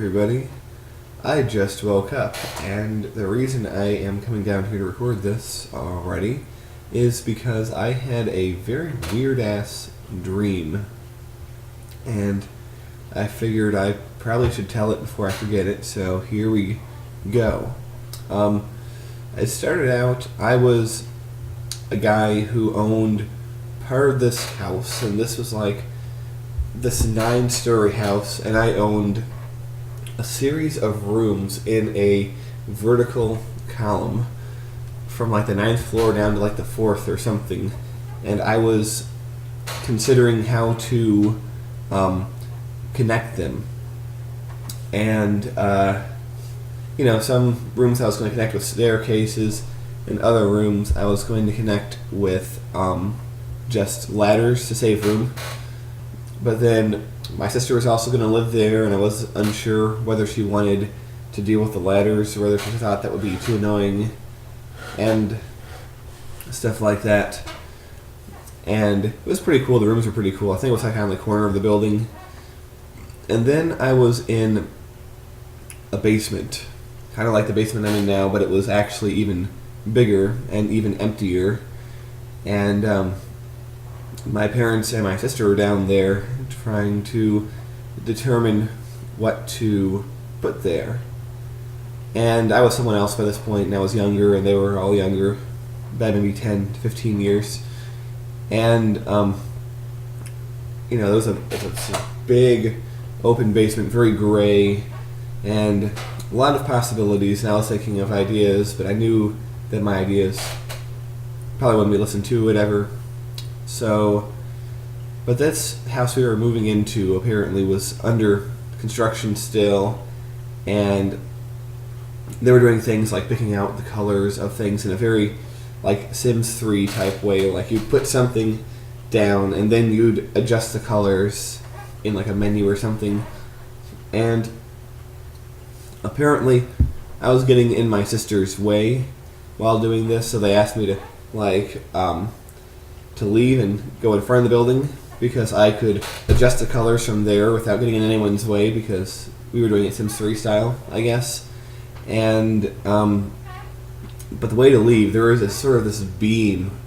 everybody. I just woke up, and the reason I am coming down here to record this already is because I had a very weird-ass dream, and I figured I probably should tell it before I forget it, so here we go. It started out, I was a guy who owned part of this house, and this was like this 9-story house, and I owned a series of rooms in a vertical column from like the 9th floor down to like the 4th or something, and I was considering how to connect them. And some rooms I was going to connect with staircases, and other rooms I was going to connect with just ladders to save room. But then my sister was also going to live there, and I was unsure whether she wanted to deal with the ladders or whether she thought that would be too annoying and stuff like that. And it was pretty cool. The rooms were pretty cool. I think it was like on the corner of the building. And then I was in a basement, kind of like the basement I'm in now, but it was actually even bigger and even emptier. And my parents and my sister were down there trying to determine what to put there. And I was someone else by this point, and I was younger, and they were all younger, by maybe 10 to 15 years. And, there was a big open basement, very gray, and a lot of possibilities. And I was thinking of ideas, but I knew that my ideas probably wouldn't be listened to, whatever. So, but this house we were moving into apparently was under construction still, and they were doing things like picking out the colors of things in a very like Sims 3 type way. Like you'd put something down and then you'd adjust the colors in like a menu or something. And apparently I was getting in my sister's way while doing this, so they asked me to to leave and go in front of the building because I could adjust the colors from there without getting in anyone's way, because we were doing it Sims 3 style, I guess. And but the way to leave, there was this beam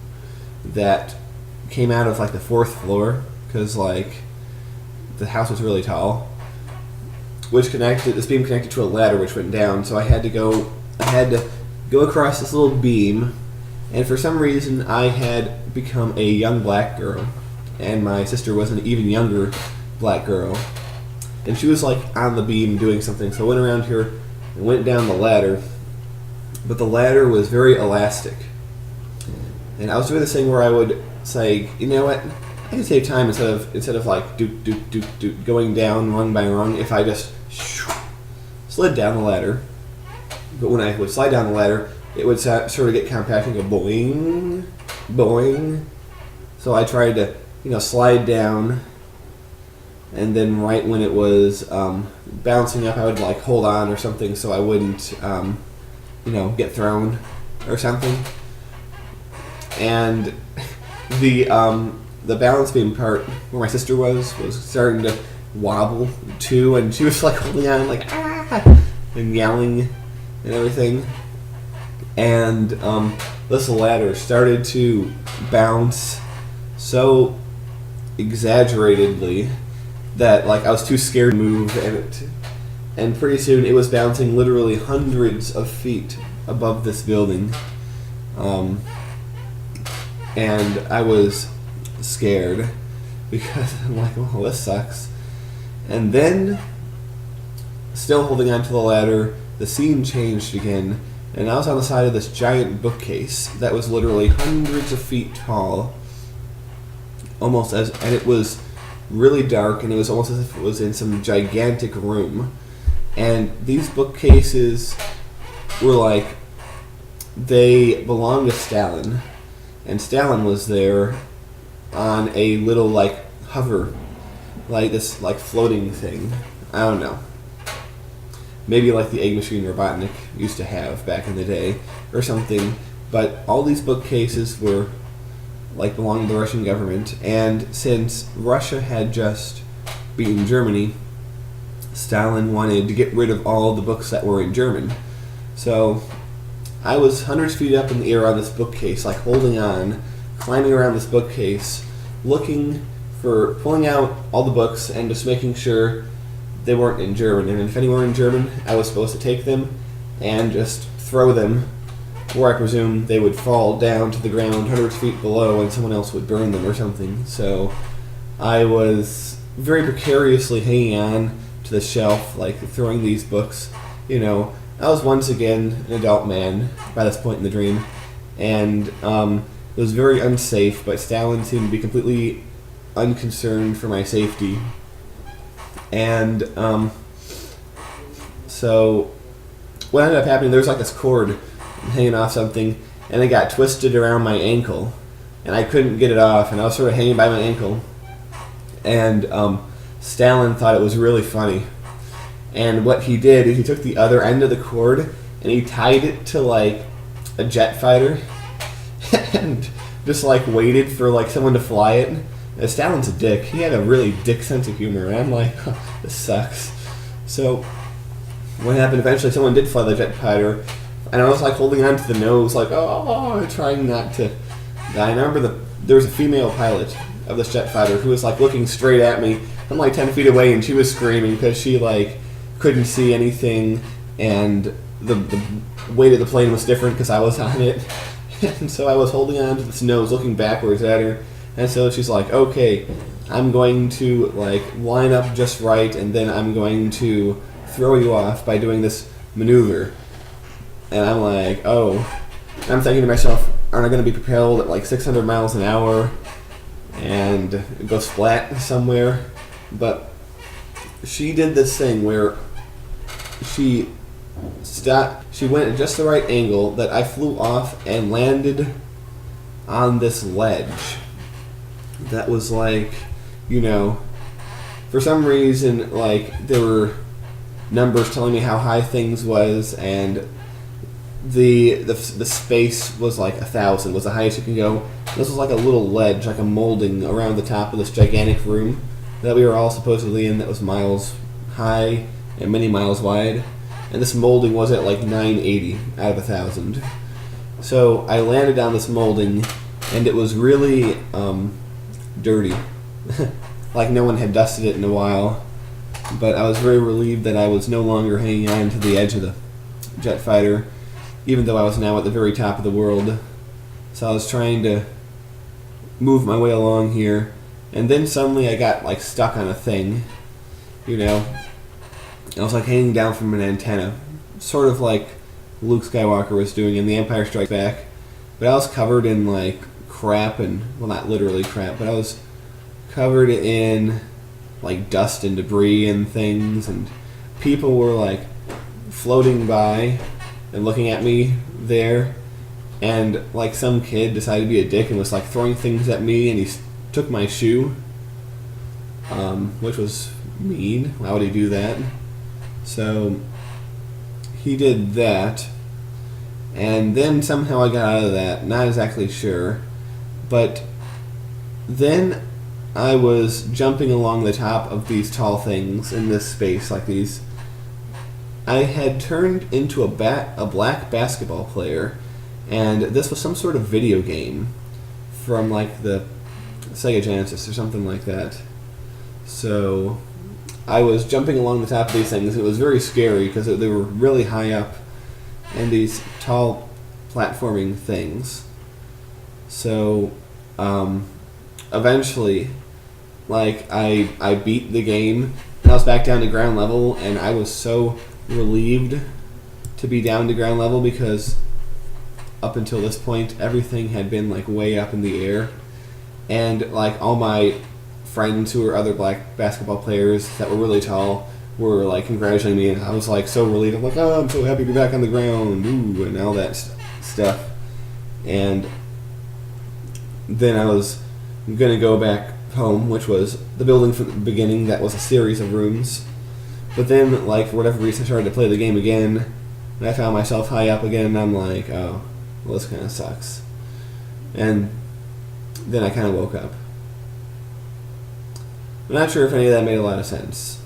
that came out of like the 4th floor, because like the house was really tall, this beam connected to a ladder which went down. So I had to go across this little beam, and for some reason I had become a young black girl, and my sister was an even younger black girl, and she was like on the beam doing something. So I went around here and went down the ladder, but the ladder was very elastic, and I was doing this thing where I would say, you know what, I can save time instead of like going down rung by rung if I just slid down the ladder. But when I would slide down the ladder, it would sort of get compact and go boing, boing. So I tried to, slide down, and then right when it was bouncing up, I would like hold on or something so I wouldn't, get thrown or something. And the balance beam part where my sister was starting to wobble too, and she was like holding on like ah and yelling and everything. And this ladder started to bounce so exaggeratedly that like I was too scared to move, and pretty soon it was bouncing literally hundreds of feet above this building, and I was scared because I'm like, well, this sucks. And then, still holding onto the ladder, the scene changed again, and I was on the side of this giant bookcase that was literally hundreds of feet tall, and it was really dark, and it was almost as if it was in some gigantic room. And these bookcases were like, they belonged to Stalin, and Stalin was there on a little like hover, like this like floating thing. I don't know. Maybe like the egg machine Robotnik used to have back in the day or something. But all these bookcases were like belonging to the Russian government, and since Russia had just beaten Germany, Stalin wanted to get rid of all the books that were in German. So I was hundreds of feet up in the air on this bookcase, like holding on, climbing around this bookcase, looking for, pulling out all the books and just making sure they weren't in German. And if any were in German, I was supposed to take them and just throw them, or I presume they would fall down to the ground hundreds of feet below and someone else would burn them or something. So I was very precariously hanging on to the shelf, like throwing these books. You know, I was once again an adult man by this point in the dream, and it was very unsafe, but Stalin seemed to be completely unconcerned for my safety. And so what ended up happening, there was like this cord hanging off something, and it got twisted around my ankle, and I couldn't get it off, and I was sort of hanging by my ankle. And Stalin thought it was really funny. And what he did is he took the other end of the cord and he tied it to like a jet fighter and just like waited for like someone to fly it. And Stalin's a dick. He had a really dick sense of humor, and I'm like, oh, this sucks. So what happened, eventually someone did fly the jet fighter, and I was like holding on to the nose, like, oh, trying not to die. And I remember there was a female pilot of this jet fighter who was like looking straight at me. I'm like 10 feet away, and she was screaming because she like couldn't see anything, and the weight of the plane was different because I was on it. And so I was holding on to this nose, looking backwards at her. And so she's like, okay, I'm going to like line up just right, and then I'm going to throw you off by doing this maneuver. And I'm like, oh. And I'm thinking to myself, aren't I going to be propelled at like 600 miles an hour and go splat somewhere? But she did this thing where she stopped. She went at just the right angle that I flew off and landed on this ledge that was like, you know, for some reason, like there were numbers telling me how high things was, and the space was like 1,000 was the highest you can go. This was like a little ledge, like a molding around the top of this gigantic room that we were all supposedly in, that was miles high and many miles wide, and this molding was at like 980 out of 1,000. So I landed on this molding, and it was really dirty. Like no one had dusted it in a while. But I was very relieved that I was no longer hanging on to the edge of the jet fighter, even though I was now at the very top of the world. So I was trying to move my way along here, and then suddenly I got like stuck on a thing, you know. I was like hanging down from an antenna, sort of like Luke Skywalker was doing in The Empire Strikes Back. But I was covered in like crap, and, well, not literally crap, but I was covered in like dust and debris and things, and people were like floating by and looking at me there, and like some kid decided to be a dick and was like throwing things at me, and he took my shoe, which was mean. Why would he do that? So he did that, and then somehow I got out of that, not exactly sure, but then I was jumping along the top of these tall things in this space, like these. I had turned into a black basketball player, and this was some sort of video game from like the Sega Genesis or something like that. So I was jumping along the top of these things. It was very scary because they were really high up, and these tall platforming things. So eventually, like, I beat the game, and I was back down to ground level, and I was so relieved to be down to ground level because up until this point, everything had been, like, way up in the air. And, like, all my friends who were other black basketball players that were really tall were, like, congratulating me, and I was, like, so relieved. I'm like, oh, I'm so happy to be back on the ground, ooh, and all that stuff. And then I was going to go back home, which was the building from the beginning that was a series of rooms. But then, like, for whatever reason, I started to play the game again, and I found myself high up again, and I'm like, oh, well, this kind of sucks. And then I kind of woke up. I'm not sure if any of that made a lot of sense.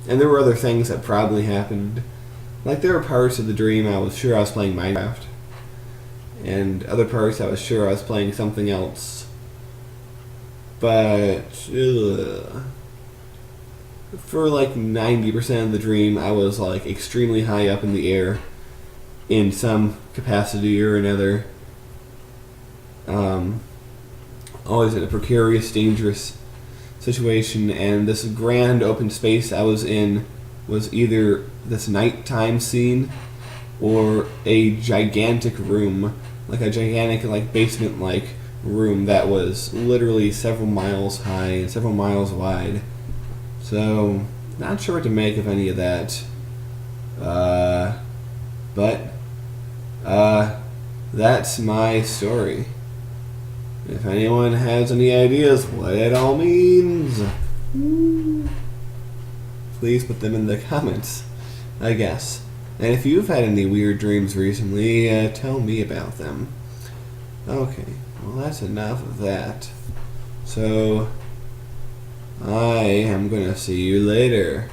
And there were other things that probably happened. Like, there were parts of the dream I was sure I was playing Minecraft. And other parts I was sure I was playing something else. But, for like 90% of the dream, I was like extremely high up in the air in some capacity or another. Always in a precarious, dangerous situation, and this grand open space I was in was either this nighttime scene or a gigantic room, like a gigantic like basement like room that was literally several miles high and several miles wide. So not sure what to make of any of that. But that's my story. If anyone has any ideas what it all means, please put them in the comments, I guess. And if you've had any weird dreams recently, tell me about them. Okay, well that's enough of that. So, I am gonna see you later.